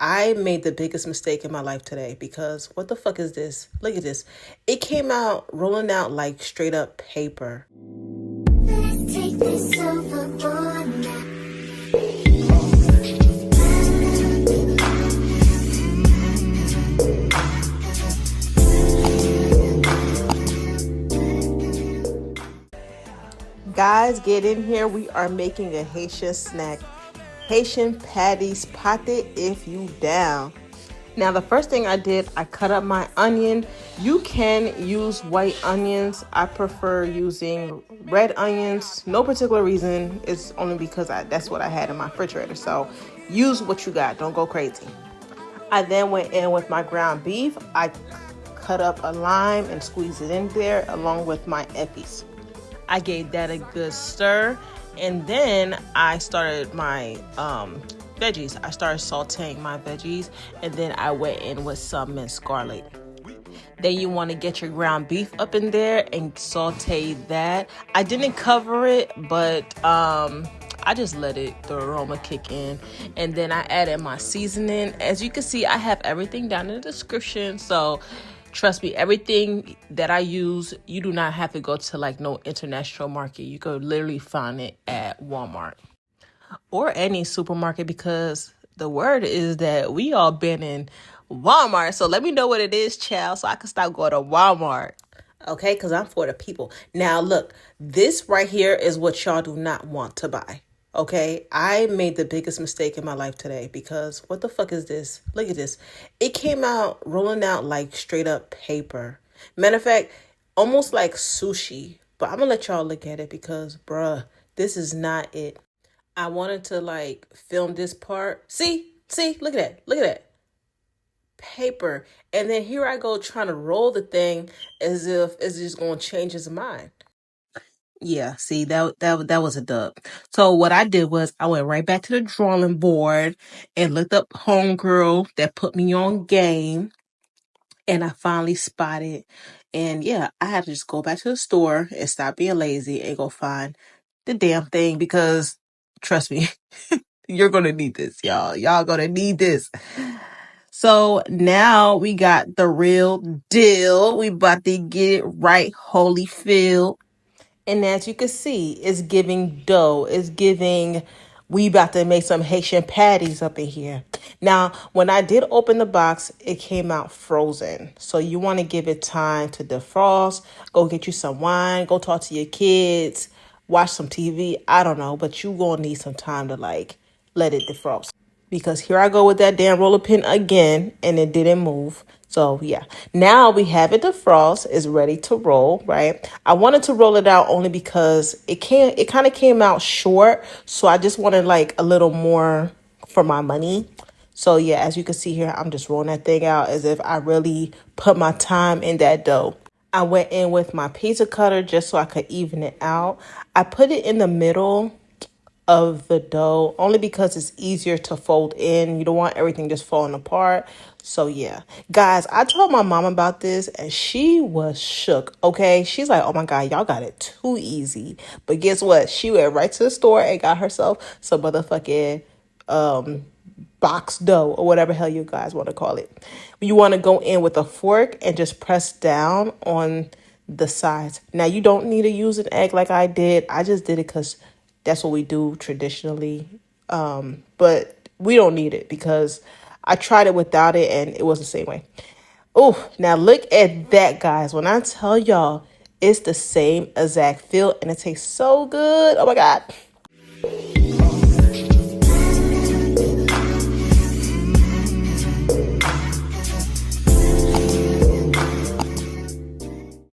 I made the biggest mistake in my life today because what the fuck is this? Look at this. It came out rolling out like straight up paper. Let's take this overboard now. Guys, get in here. We are making a Haitian snack. Haitian patties, potted if you down. Now, the first thing I did, I cut up my onion. You can use white onions. I prefer using red onions. No particular reason. It's only because that's what I had in my refrigerator. So use what you got. Don't go crazy. I then went in with my ground beef. I cut up a lime and squeezed it in there along with my Epis. I gave that a good stir, and then I started my veggies. I started sauteing my veggies, and then I went in with some minced garlic. Then you want to get your ground beef up in there and saute that. I didn't cover it, but I just let the aroma kick in. And then I added my seasoning. As you can see, I have everything down in the description. So trust me, everything that I use, you do not have to go to like no international market. You could literally find it at Walmart or any supermarket, because the word is that we all been in Walmart. So let me know what it is, child, so I can stop going to Walmart. Okay, because I'm for the people. Now, look, this right here is what y'all do not want to buy. Okay, I made the biggest mistake in my life today because what the fuck is this? Look at this. It came out rolling out like straight up paper. Matter of fact, almost like sushi. But I'm gonna let y'all look at it because, bruh, this is not it. I wanted to like film this part. See, look at that. Look at that. Paper. And then here I go trying to roll the thing as if it's just gonna change his mind. Yeah, see, that was a dub. So what I did was I went right back to the drawing board and looked up homegirl that put me on game, and I finally spotted. And yeah, I had to just go back to the store and stop being lazy and go find the damn thing because trust me, you're gonna need this, y'all. Y'all gonna need this. So now we got the real deal. We about to get it right, Holyfield. And as you can see, it's giving dough. It's giving, we about to make some Haitian patties up in here. Now, when I did open the box, it came out frozen. So you want to give it time to defrost. Go get you some wine. Go talk to your kids. Watch some TV. I don't know, but you going to need some time to like let it defrost. Because here I go with that damn roller pin again, and it didn't move. So yeah, now we have it defrost, is ready to roll, right? I wanted to roll it out only because it kind of came out short, so I just wanted like a little more for my money. So yeah, as you can see here, I'm just rolling that thing out as if I really put my time in that dough. I went in with my pizza cutter just so I could even it out. I put it in the middle of the dough only because it's easier to fold in. You don't want everything just falling apart. So yeah, guys, I told my mom about this and she was shook. Okay, she's like, oh my god, y'all got it too easy. But guess what, she went right to the store and got herself some motherfucking box dough or whatever hell you guys want to call it. You want to go in with a fork and just press down on the sides. Now you don't need to use an egg like I did. I just did it because that's what we do traditionally. But we don't need it because I tried it without it and it was the same way. Oh, now look at that, guys. When I tell y'all, it's the same exact feel and it tastes so good. Oh my God.